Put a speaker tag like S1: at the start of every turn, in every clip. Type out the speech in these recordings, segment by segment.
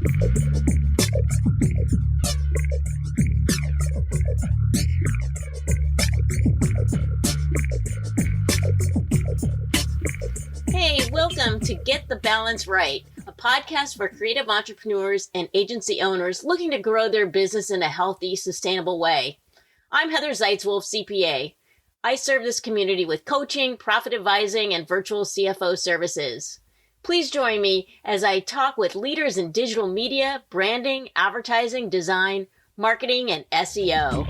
S1: Hey, welcome to Get the Balance Right, a podcast for creative entrepreneurs and agency owners looking to grow their business in a healthy, sustainable way. I'm Heather Zeitzwolfe, CPA. I serve this community with coaching, profit advising, and virtual CFO services. Please join me as I talk with leaders in digital media, branding, advertising, design, marketing, and SEO.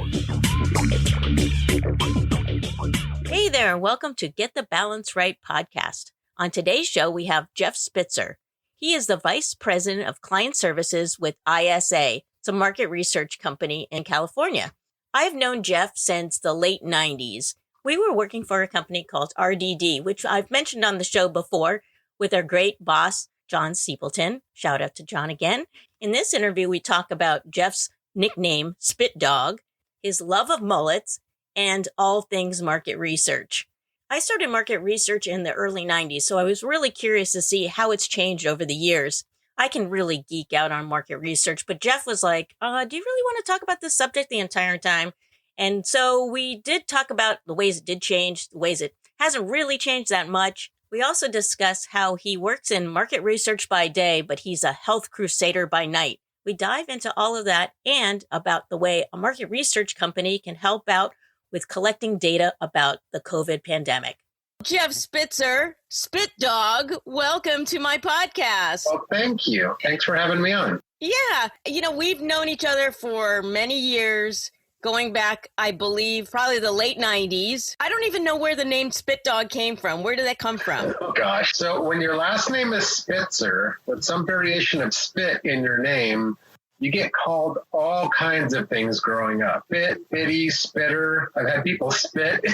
S1: Hey there, welcome to Get the Balance Right podcast. On today's show, we have Jeff Spitzer. He is the Vice President of Client Services with ISA. It's a market research company in California. I've known Jeff since the late 90s. We were working for a company called RDD, which I've mentioned on the show before, with our great boss, John Stapleton. Shout out to John again. In this interview, we talk about Jeff's nickname, Spit Dog, his love of mullets, and all things market research. I started market research in the early 90s, so I was really curious to see how it's changed over the years. I can really geek out on market research, but Jeff was like, do you really want to talk about this subject the entire time? And so we did talk about the ways it did change, the ways it hasn't really changed that much. We also discussed how he works in market research by day, but he's a health crusader by night. We dive into all of that and about the way a market research company can help out with collecting data about the COVID pandemic. Jeff Spitzer, Spit Dog, welcome to my podcast.
S2: Well, thank you. Thanks for having me on.
S1: Yeah. We've known each other for many years, going back, I believe, probably the late 90s. I don't even know where the name Spit Dog came from. Where did that come from?
S2: Oh, gosh. So when your last name is Spitzer, with some variation of spit in your name, you get called all kinds of things growing up. Spit, spitty, spitter. I've had people spit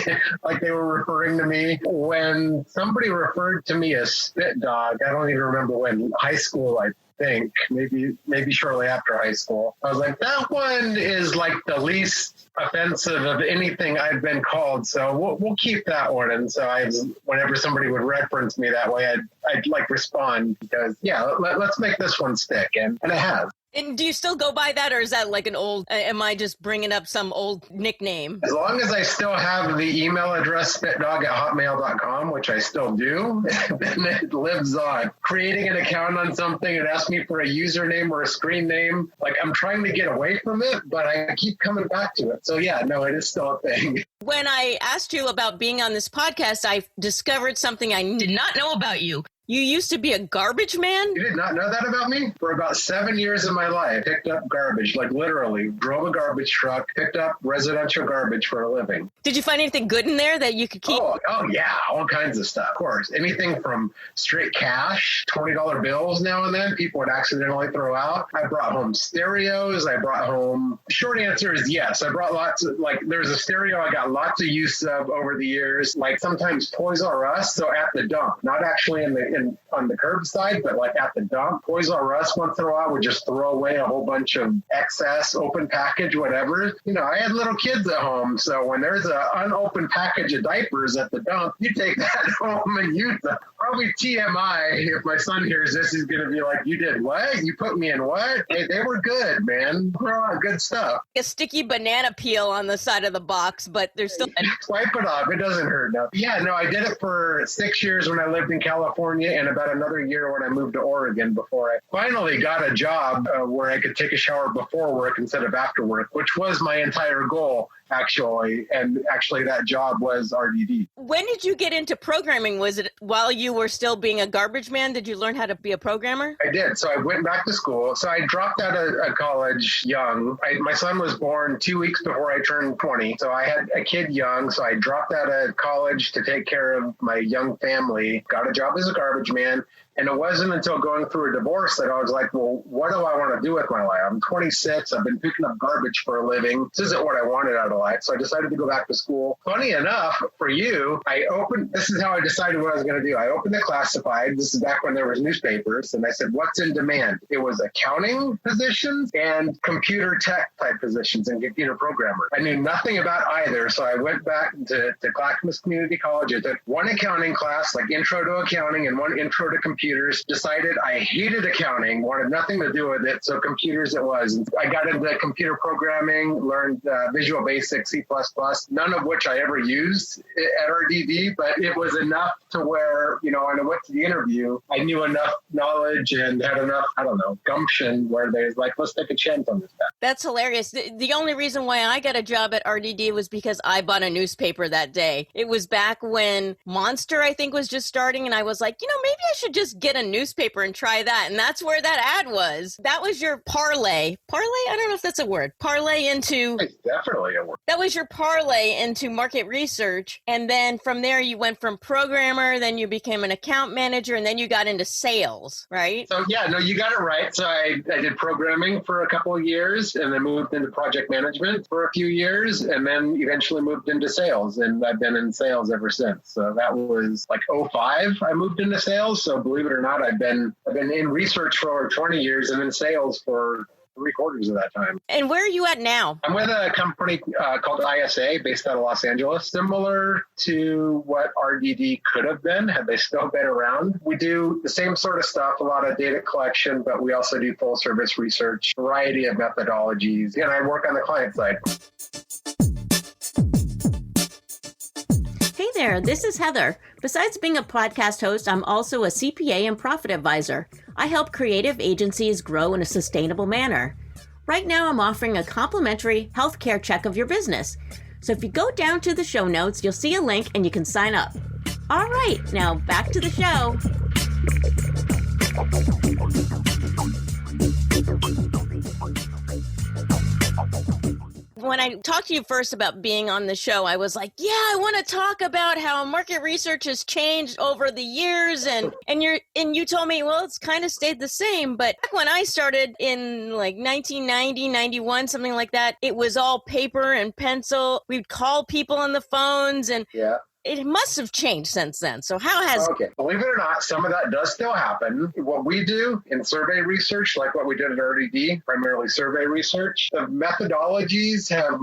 S2: like they were referring to me. When somebody referred to me as Spit Dog, I don't even remember when, high school, I think, maybe shortly after high school. I was like, that one is like the least offensive of anything I've been called. So we'll keep that one. And so whenever somebody would reference me that way, I'd like respond because, yeah, let's make this one stick. And it has.
S1: And do you still go by that, or is that like an old, am I just bringing up some old nickname?
S2: As long as I still have the email address spitdog@hotmail.com, which I still do, then it lives on. Creating an account on something and ask me for a username or a screen name, like I'm trying to get away from it, but I keep coming back to it. So yeah, no, it is still a thing.
S1: When I asked you about being on this podcast, I discovered something I did not know about you. You used to be a garbage man?
S2: You did not know that about me? For about 7 years of my life, picked up garbage, like literally drove a garbage truck, picked up residential garbage for a living.
S1: Did you find anything good in there that you could keep?
S2: Oh yeah, all kinds of stuff, of course. Anything from straight cash, $20 bills now and then, people would accidentally throw out. I brought home stereos. Short answer is yes. I brought lots of, there's a stereo I got lots of use of over the years, like sometimes Toys R Us, so at the dump, not actually on the curbside, but like at the dump. Toys R Us once in a while would just throw away a whole bunch of excess, open package, whatever. I had little kids at home, so when there's an unopened package of diapers at the dump, you take that home and use them. Probably TMI, if my son hears this, he's going to be like, you did what? You put me in what? Hey, they were good, man. Good stuff.
S1: A sticky banana peel on the side of the box, but there's still...
S2: Swipe it off. It doesn't hurt. No. Yeah, no, I did it for 6 years when I lived in California and about another year when I moved to Oregon before I finally got a job where I could take a shower before work instead of after work, which was my entire goal, actually. And actually that job was RDD.
S1: When did you get into programming? Was it while you were still being a garbage man? Did you learn how to be a programmer?
S2: I did. So I went back to school. So I dropped out of college young. My son was born 2 weeks before I turned 20. So I had a kid young. So I dropped out of college to take care of my young family, got a job as a garbage man. And it wasn't until going through a divorce that I was like, well, what do I want to do with my life? I'm 26. I've been picking up garbage for a living. This isn't what I wanted out of life. So I decided to go back to school. Funny enough, for you, this is how I decided what I was going to do. I opened the classified. This is back when there was newspapers. And I said, what's in demand? It was accounting positions and computer tech type positions and computer programmer. I knew nothing about either. So I went back to Clackamas Community College. I took one accounting class, like intro to accounting and one intro to computer. computers, decided I hated accounting, wanted nothing to do with it. So computers it was. And I got into computer programming, learned Visual Basic, C++, none of which I ever used at RDD, but it was enough to where, when I went to the interview, I knew enough knowledge and had enough, gumption where there's like, let's take a chance on this guy.
S1: That's hilarious. The only reason why I got a job at RDD was because I bought a newspaper that day. It was back when Monster, I think, was just starting, and I was like, maybe I should just get a newspaper and try that. And that's where that ad was. That was your parlay. Parlay? I don't know if that's a word. Parlay into...
S2: It's definitely a word.
S1: That was your parlay into market research. And then from there, you went from programmer, then you became an account manager, and then you got into sales, right?
S2: So, yeah, no, you got it right. So I did programming for a couple of years, and then moved into project management for a few years, and then eventually moved into sales. And I've been in sales ever since. So that was like 2005, I moved into sales. So believe it or not, I've been in research for over 20 years and in sales for 3/4 of that time.
S1: And where are you at now?
S2: I'm with a company called ISA based out of Los Angeles, similar to what RDD could have been had they still been around. We do the same sort of stuff, a lot of data collection, but we also do full service research, variety of methodologies, and I work on the client side.
S1: Hey there, this is Heather. Besides being a podcast host, I'm also a CPA and profit advisor. I help creative agencies grow in a sustainable manner. Right now, I'm offering a complimentary healthcare check of your business. So if you go down to the show notes, you'll see a link and you can sign up. All right, now back to the show. When I talked to you first about being on the show, I was like, yeah, I want to talk about how market research has changed over the years. And you told me, well, it's kind of stayed the same. But back when I started in like 1990, 91, something like that, it was all paper and pencil. We'd call people on the phones and it must have changed since then. So how has...
S2: Okay. Believe it or not, some of that does still happen. What we do in survey research, like what we did at RDD, primarily survey research, the methodologies have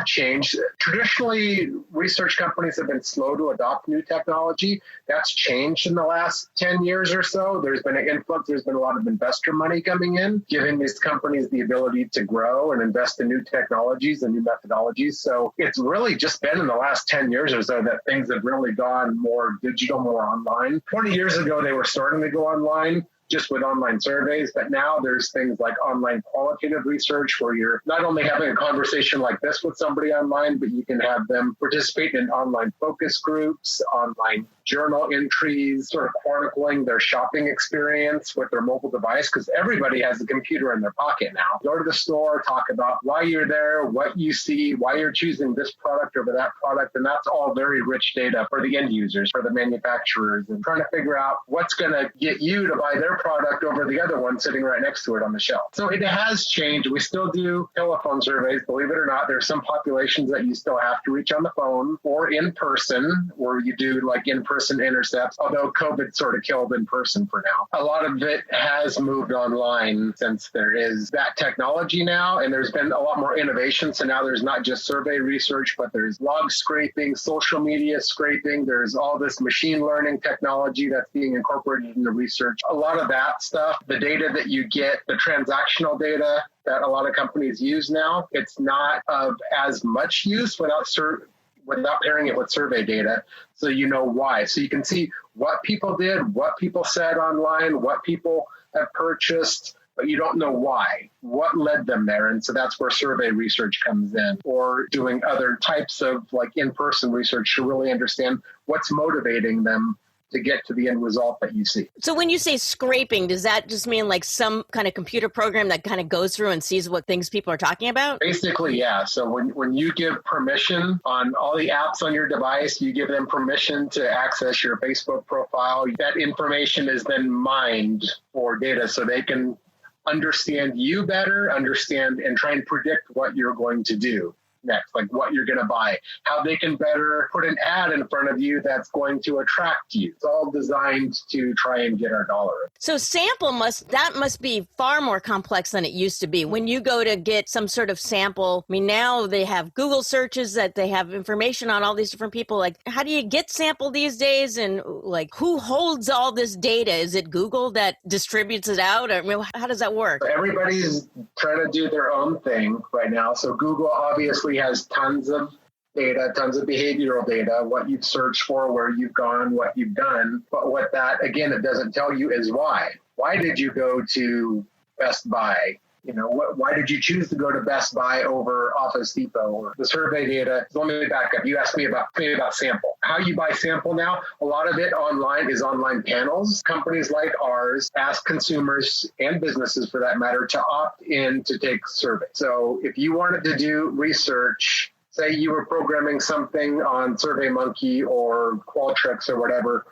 S2: changed. Traditionally, research companies have been slow to adopt new technology. That's changed in the last 10 years or so. There's been an influx. There's been a lot of investor money coming in, giving these companies the ability to grow and invest in new technologies and new methodologies. So it's really just been in the last 10 years or so that things have really gone more digital, more online. 20 years ago, they were starting to go online just with online surveys, but now there's things like online qualitative research where you're not only having a conversation like this with somebody online, but you can have them participate in online focus groups, online journal entries, sort of chronicling their shopping experience with their mobile device, because everybody has a computer in their pocket now. Go to the store, talk about why you're there, what you see, why you're choosing this product over that product, and that's all very rich data for the end users, for the manufacturers, and trying to figure out what's going to get you to buy their product over the other one sitting right next to it on the shelf. So it has changed. We still do telephone surveys, believe it or not. There's some populations that you still have to reach on the phone or in person, where you do like in-person intercepts, although COVID sort of killed in person for now. A lot of it has moved online since there is that technology now, and there's been a lot more innovation. So now there's not just survey research, but there's log scraping, social media scraping. There's all this machine learning technology that's being incorporated into research. A lot of that stuff, the data that you get, the transactional data that a lot of companies use now, it's not of as much use without pairing it with survey data, so you know why. So you can see what people did, what people said online, what people have purchased, but you don't know why, what led them there. And so that's where survey research comes in, or doing other types of like in-person research to really understand what's motivating them to get to the end result that you see.
S1: So when you say scraping, does that just mean like some kind of computer program that kind of goes through and sees what things people are talking about?
S2: Basically, yeah. So when you give permission on all the apps on your device, you give them permission to access your Facebook profile. That information is then mined for data so they can understand you better, understand and try and predict what you're going to do. next, like what you're going to buy, how they can better put an ad in front of you that's going to attract you. It's all designed to try and get our dollar.
S1: So sample must be far more complex than it used to be. When you go to get some sort of sample, I mean, now they have Google searches that they have information on all these different people. Like, how do you get sample these days? And like, who holds all this data? Is it Google that distributes it out? Or, I mean, how does that work?
S2: Everybody's trying to do their own thing right now. So Google obviously has tons of data, tons of behavioral data, what you've searched for, where you've gone, what you've done. But what that, again, it doesn't tell you is why. Why did you go to Best Buy? You know, why did you choose to go to Best Buy over Office Depot or the survey data? Let me back up. You asked me about sample. How you buy sample now, a lot of it online is online panels. Companies like ours ask consumers and businesses for that matter to opt in to take surveys. So if you wanted to do research, say you were programming something on SurveyMonkey or Qualtrics or whatever,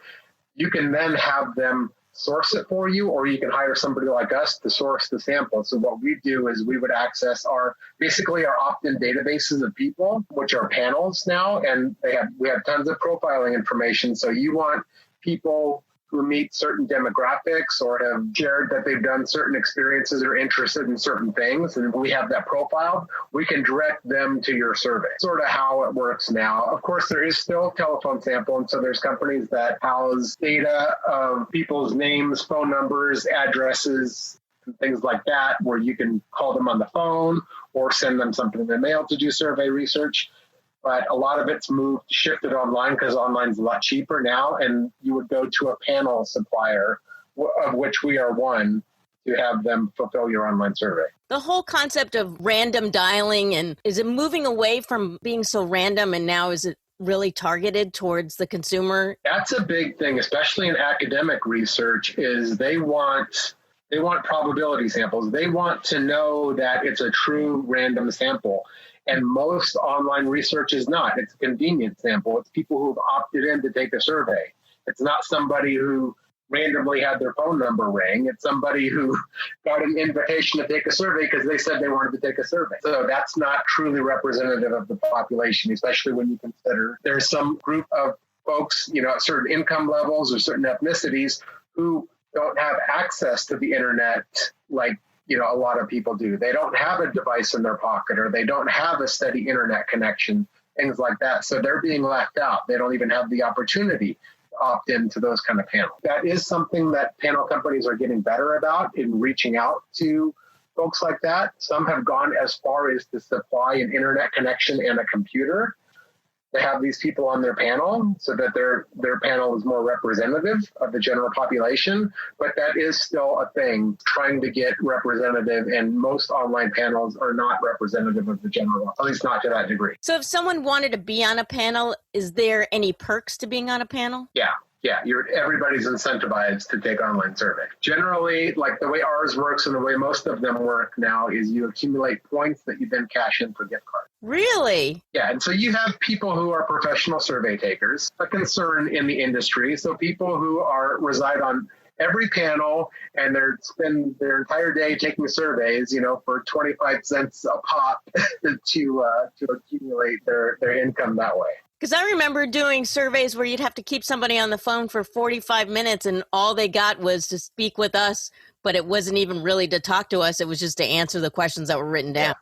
S2: you can then have them source it for you, or you can hire somebody like us to source the sample. So what we do is we would access our opt-in databases of people, which are panels now, and we have tons of profiling information. So you want people who meet certain demographics or have shared that they've done certain experiences or interested in certain things, and we have that profiled, we can direct them to your survey. Sort of how it works now. Of course, there is still telephone sample, and so there's companies that house data of people's names, phone numbers, addresses, and things like that, where you can call them on the phone or send them something in the mail to do survey research. But a lot of it's shifted online because online's a lot cheaper now, and you would go to a panel supplier, of which we are one, to have them fulfill your online survey.
S1: The whole concept of random dialing, and is it moving away from being so random, and now is it really targeted towards the consumer?
S2: That's a big thing, especially in academic research, is they want probability samples. They want to know that it's a true random sample. And most online research is not. It's a convenient sample. It's people who've opted in to take a survey. It's not somebody who randomly had their phone number ring. It's somebody who got an invitation to take a survey because they said they wanted to take a survey. So that's not truly representative of the population, especially when you consider there's some group of folks, at certain income levels or certain ethnicities who don't have access to the internet like a lot of people do. They don't have a device in their pocket, or they don't have a steady internet connection, things like that. So they're being left out. They don't even have the opportunity to opt into those kind of panels. That is something that panel companies are getting better about in reaching out to folks like that. Some have gone as far as to supply an internet connection and a computer to have these people on their panel so that their panel is more representative of the general population. But that is still a thing, trying to get representative, and most online panels are not representative of the general, at least not to that degree.
S1: So if someone wanted to be on a panel, is there any perks to being on a panel?
S2: Yeah, everybody's incentivized to take online survey. Generally, like the way ours works and the way most of them work now is you accumulate points that you then cash in for gift cards.
S1: Really?
S2: Yeah, and so you have people who are professional survey takers, a concern in the industry. So people who reside on every panel and they spend their entire day taking surveys, for 25 cents a pop to accumulate their income that way.
S1: Because I remember doing surveys where you'd have to keep somebody on the phone for 45 minutes and all they got was to speak with us, but it wasn't even really to talk to us. It was just to answer the questions that were written down.
S2: Yeah.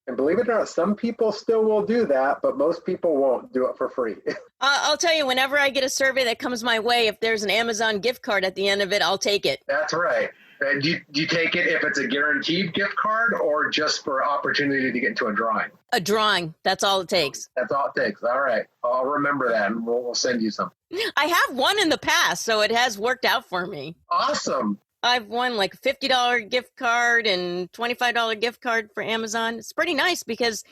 S2: And believe it or not, some people still will do that, but most people won't do it for free.
S1: I'll tell you, whenever I get a survey that comes my way, if there's an Amazon gift card at the end of it, I'll take it.
S2: That's right. And do you take it if it's a guaranteed gift card or just for opportunity to get into a drawing?
S1: A drawing. That's all it takes.
S2: That's all it takes. All right. I'll remember that and we'll send you something.
S1: I have won in the past, so it has worked out for me.
S2: Awesome.
S1: I've won like a $50 gift card and $25 gift card for Amazon. It's pretty nice because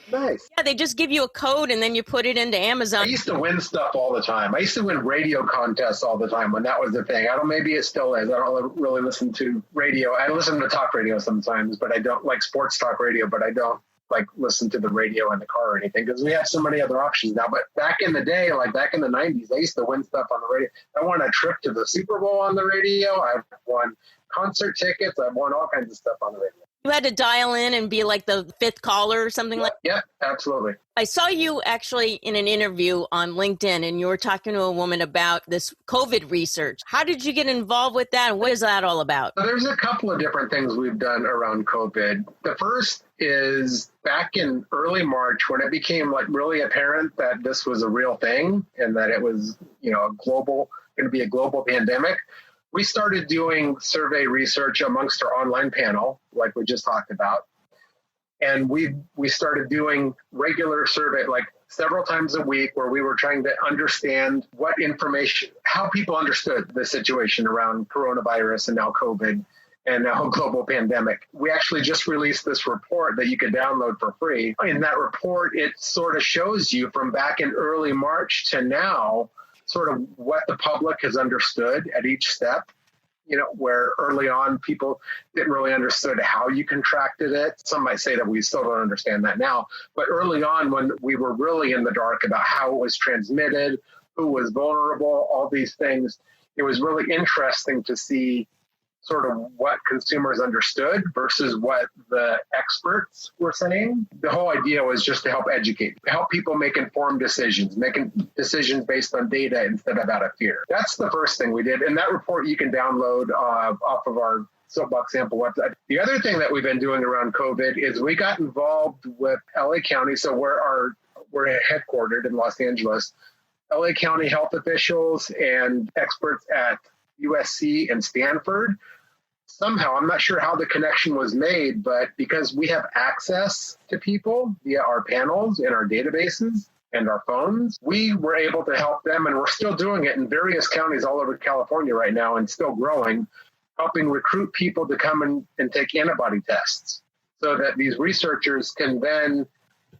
S1: they just give you a code and then you put it into Amazon.
S2: I used to win stuff all the time. I used to win radio contests all the time when that was the thing. Maybe it still is. I don't really listen to radio. I listen to talk radio sometimes, but I don't like sports talk radio, but I don't like listen to the radio in the car or anything because we have so many other options now. But back in the day, like back in the 90s, I used to win stuff on the radio. I won a trip to the Super Bowl on the radio. I've won concert tickets. I've won all kinds of stuff on the radio.
S1: You had to dial in and be like the fifth caller or something like that?
S2: Yep, absolutely.
S1: I saw you actually in an interview on LinkedIn, and you were talking to a woman about this COVID research. How did you get involved with that? And what is that all about?
S2: So there's a couple of different things we've done around COVID. The first is back in early March when it became like really apparent that this was a real thing and that it was, going to be a global pandemic. We started doing survey research amongst our online panel, like we just talked about. And we started doing regular survey, like several times a week, where we were trying to understand what information, how people understood the situation around coronavirus and now COVID and now global pandemic. We actually just released this report that you can download for free. In that report, it sort of shows you from back in early March to now, sort of what the public has understood at each step, where early on people didn't really understood how you contracted it. Some might say that we still don't understand that now, but early on when we were really in the dark about how it was transmitted, who was vulnerable, all these things, it was really interesting to see sort of what consumers understood versus what the experts were saying. The whole idea was just to help educate, help people make informed decisions, making decisions based on data instead of out of fear. That's the first thing we did. And that report you can download off of our Soapbox Sample website. The other thing that we've been doing around COVID is we got involved with LA County. So we're headquartered in Los Angeles. LA County health officials and experts at USC and Stanford. Somehow, I'm not sure how the connection was made, but because we have access to people via our panels and our databases and our phones, we were able to help them, and we're still doing it in various counties all over California right now and still growing, helping recruit people to come and take antibody tests so that these researchers can then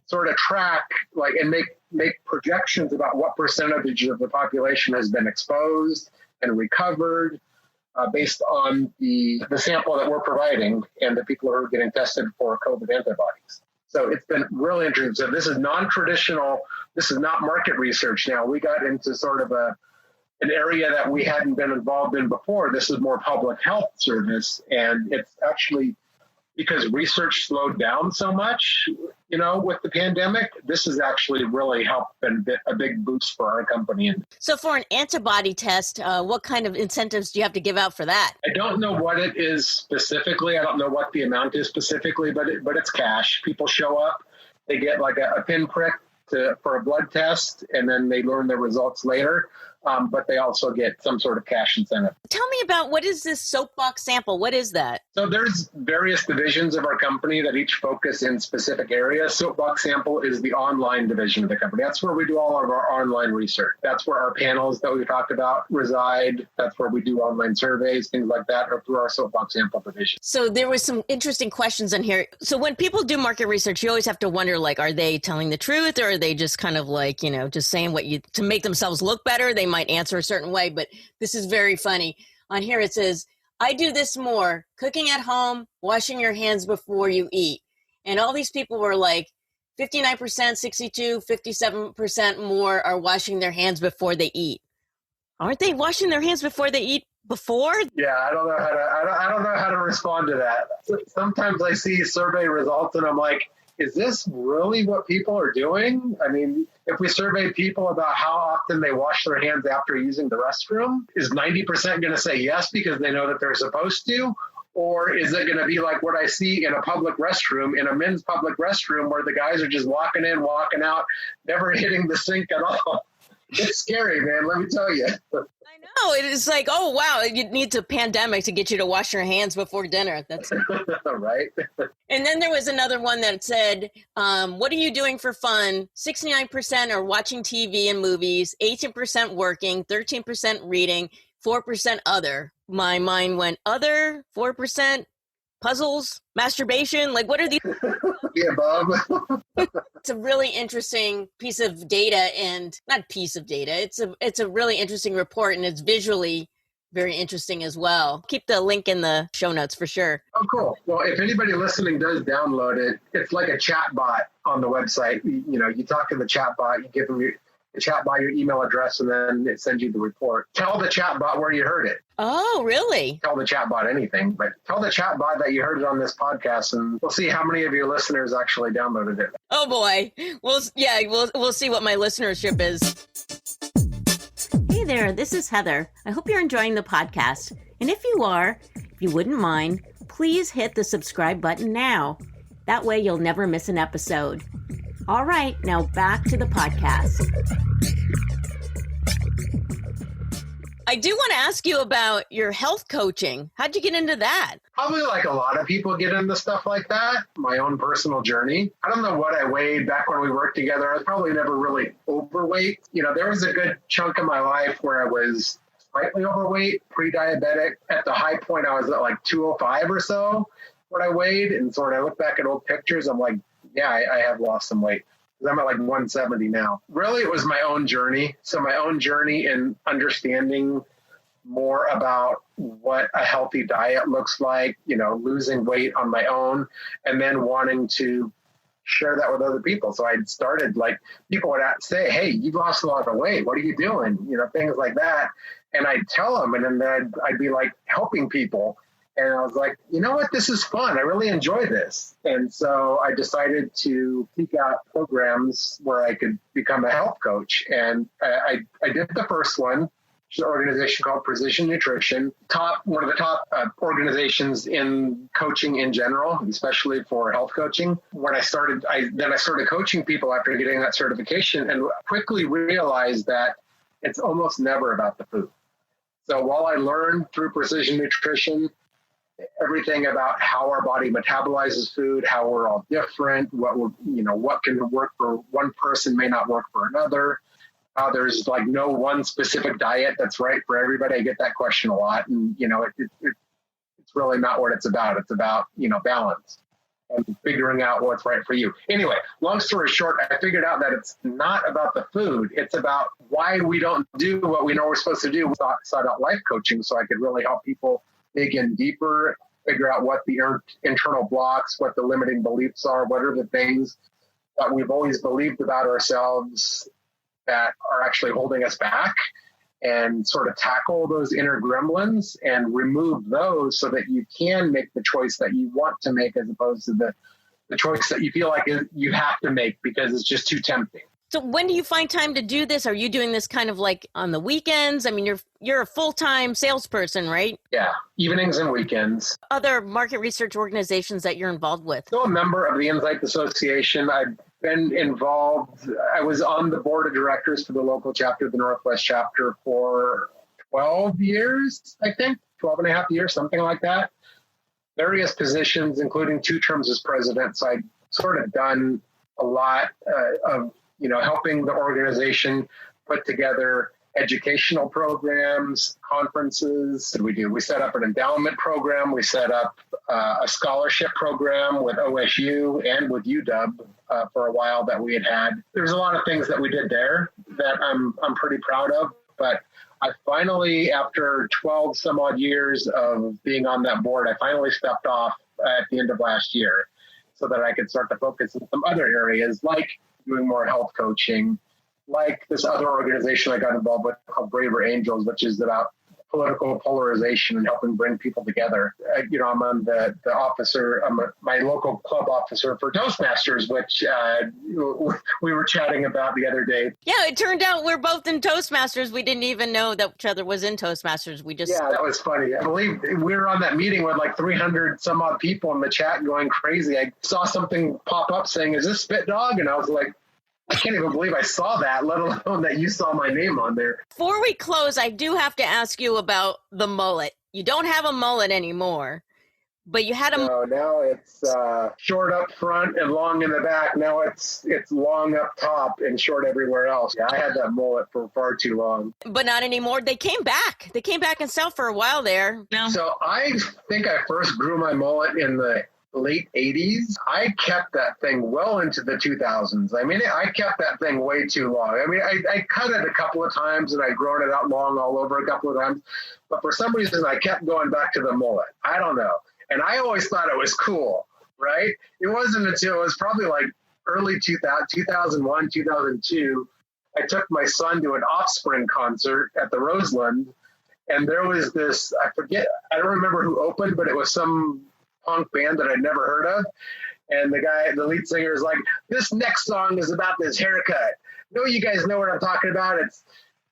S2: sort of track and make projections about what percentage of the population has been exposed and recovered based on the sample that we're providing and the people who are getting tested for COVID antibodies. So it's been really interesting. So this is non-traditional. This is not market research now. We got into sort of an area that we hadn't been involved in before. This is more public health service. And it's actually because research slowed down so much, with the pandemic, this has actually really helped and been a big boost for our company.
S1: So for an antibody test, what kind of incentives do you have to give out for that?
S2: I don't know what it is specifically. I don't know what the amount is specifically, but it's cash. People show up, they get like a pinprick for a blood test, and then they learn their results later. But they also get some sort of cash incentive.
S1: Tell me about what is this Soapbox Sample? What is that?
S2: So there's various divisions of our company that each focus in specific areas. Soapbox Sample is the online division of the company. That's where we do all of our online research. That's where our panels that we talked about reside. That's where we do online surveys, things like that, or through our Soapbox Sample division.
S1: So there was some interesting questions in here. So when people do market research, you always have to wonder, are they telling the truth, or are they just kind of just saying to make themselves look better? They might answer a certain way, but this is very funny. On here it says, I do this more, cooking at home, washing your hands before you eat. And all these people were 59%, 62, 57% more are washing their hands before they eat. Aren't they washing their hands before they eat before?
S2: Yeah, I don't know how to respond to that. Sometimes I see survey results and I'm like, is this really what people are doing? I mean, if we survey people about how often they wash their hands after using the restroom, is 90% going to say yes because they know that they're supposed to? Or is it going to be like what I see in a public restroom, in a men's public restroom, where the guys are just walking in, walking out, never hitting the sink at all? It's scary, man. Let me tell you.
S1: I know. It is oh, wow. You need a pandemic to get you to wash your hands before dinner. That's
S2: right.
S1: And then there was another one that said, what are you doing for fun? 69% are watching TV and movies, 18% working, 13% reading, 4% other. My mind went other, 4% puzzles, masturbation. What are these?
S2: Yeah, Bob.
S1: It's a really interesting piece of data, and not piece of data. It's a really interesting report, and it's visually very interesting as well. Keep the link in the show notes for sure.
S2: Oh, cool. Well, if anybody listening does download it, it's like a chat bot on the website. You talk to the chat bot, you give them the chat bot your email address, and then it sends you the report. Tell the chat bot where you heard it.
S1: Oh, really?
S2: Tell the chat bot anything, but tell the chat bot that you heard it on this podcast, and we'll see how many of your listeners actually downloaded it.
S1: Oh boy. We'll see what my listenership is. Hey there, this is Heather. I hope you're enjoying the podcast. And if you are, if you wouldn't mind, please hit the subscribe button now. That way you'll never miss an episode. All right, now back to the podcast. I do want to ask you about your health coaching. How'd you get into that?
S2: Probably like a lot of people get into stuff like that. My own personal journey. I don't know what I weighed back when we worked together. I was probably never really overweight. There was a good chunk of my life where I was slightly overweight, pre-diabetic. At the high point, I was at like 205 or so what I weighed. And so when I look back at old pictures, I'm like, yeah, I have lost some weight. I'm at like 170 now. Really, it was my own journey. So my own journey in understanding more about what a healthy diet looks like, losing weight on my own, and then wanting to share that with other people. So I started people would say, hey, you've lost a lot of weight. What are you doing? Things like that. And I'd tell them, and then I'd be like helping people. And I was like, you know what? This is fun. I really enjoy this. And so I decided to seek out programs where I could become a health coach. And I did the first one, which is an organization called Precision Nutrition, one of the top organizations in coaching in general, especially for health coaching. When I started coaching people after getting that certification, and quickly realized that it's almost never about the food. So while I learned through Precision Nutrition everything about how our body metabolizes food, how we're all different, what can work for one person may not work for another. There's no one specific diet that's right for everybody. I get that question a lot, and it's really not what it's about. It's about balance and figuring out what's right for you. Anyway, long story short, I figured out that it's not about the food. It's about why we don't do what we know we're supposed to do. I sought out life coaching so I could really help people dig in deeper, figure out what the internal blocks, what the limiting beliefs are, what are the things that we've always believed about ourselves that are actually holding us back, and sort of tackle those inner gremlins and remove those so that you can make the choice that you want to make, as opposed to the choice that you feel like you have to make because it's just too tempting.
S1: So when do you find time to do this? Are you doing this kind of like on the weekends? I mean, you're a full-time salesperson, right?
S2: Yeah, evenings and weekends.
S1: Other market research organizations that you're involved with?
S2: Still a member of the Insight Association. I've been involved. I was on the board of directors for the local chapter, the Northwest chapter, for 12 years, I think, 12 and a half years, something like that. Various positions, including 2 terms as president. So I've sort of done a lot of helping the organization put together educational programs, conferences. We set up an endowment program. We set up a scholarship program with OSU and with UW for a while that we had. There's a lot of things that we did there that I'm pretty proud of, but I finally, after 12 some odd years of being on that board, I finally stepped off at the end of last year so that I could start to focus on some other areas, like doing more health coaching, like this other organization I got involved with called Braver Angels, which is about political polarization and helping bring people together. I'm on the officer, my local club officer for Toastmasters, which we were chatting about the other day.
S1: Yeah, it turned out we're both in Toastmasters. We didn't even know that each other was in Toastmasters.
S2: Yeah, that was funny. I believe we were on that meeting with like 300 some odd people in the chat going crazy. I saw something pop up saying, "Is this Spit Dog?" And I was like, I can't even believe I saw that, let alone that you saw my name on there.
S1: Before we close, I do have to ask you about the mullet. You don't have a mullet anymore, but you had a...
S2: No, now it's short up front and long in the back. Now it's long up top and short everywhere else. Yeah, I had that mullet for far too long.
S1: But not anymore. They came back. They came back in style for a while there. No.
S2: So I think I first grew my mullet in the late 80s. I kept that thing well into the 2000s. I mean, I kept that thing way too long. I mean, I cut it a couple of times and I'd grown it out long all over a couple of times. But for some reason, I kept going back to the mullet. I don't know. And I always thought it was cool, right? It wasn't until it was probably like early 2001, 2002, I took my son to an Offspring concert at the Roseland, and there was this, I don't remember who opened, but it was some punk band that I'd never heard of. And the lead singer is like, this next song is about this haircut. No, you guys know what I'm talking about.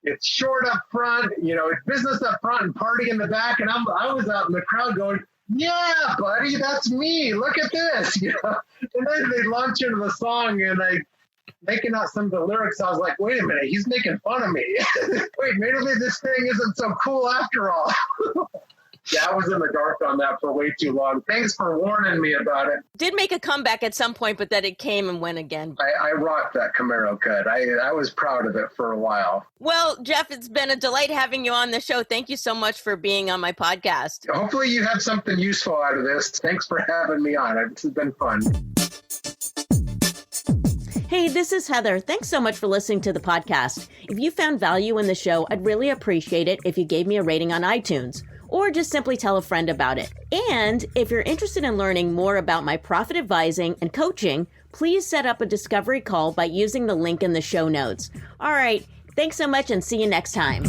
S2: It's short up front, it's business up front and party in the back. And I was out in the crowd going, yeah, buddy, that's me. Look at this, And then they launch into the song, and making out some of the lyrics, I was like, wait a minute, he's making fun of me. Wait, maybe this thing isn't so cool after all. Yeah, I was in the dark on that for way too long. Thanks for warning me about it.
S1: Did make a comeback at some point, but then it came and went again.
S2: I rocked that Camaro cut. I was proud of it for a while.
S1: Well, Jeff, it's been a delight having you on the show. Thank you so much for being on my podcast.
S2: Hopefully you have something useful out of this. Thanks for having me on. It's been fun.
S1: Hey, this is Heather. Thanks so much for listening to the podcast. If you found value in the show, I'd really appreciate it if you gave me a rating on iTunes, or just simply tell a friend about it. And if you're interested in learning more about my profit advising and coaching, please set up a discovery call by using the link in the show notes. All right, thanks so much and see you next time.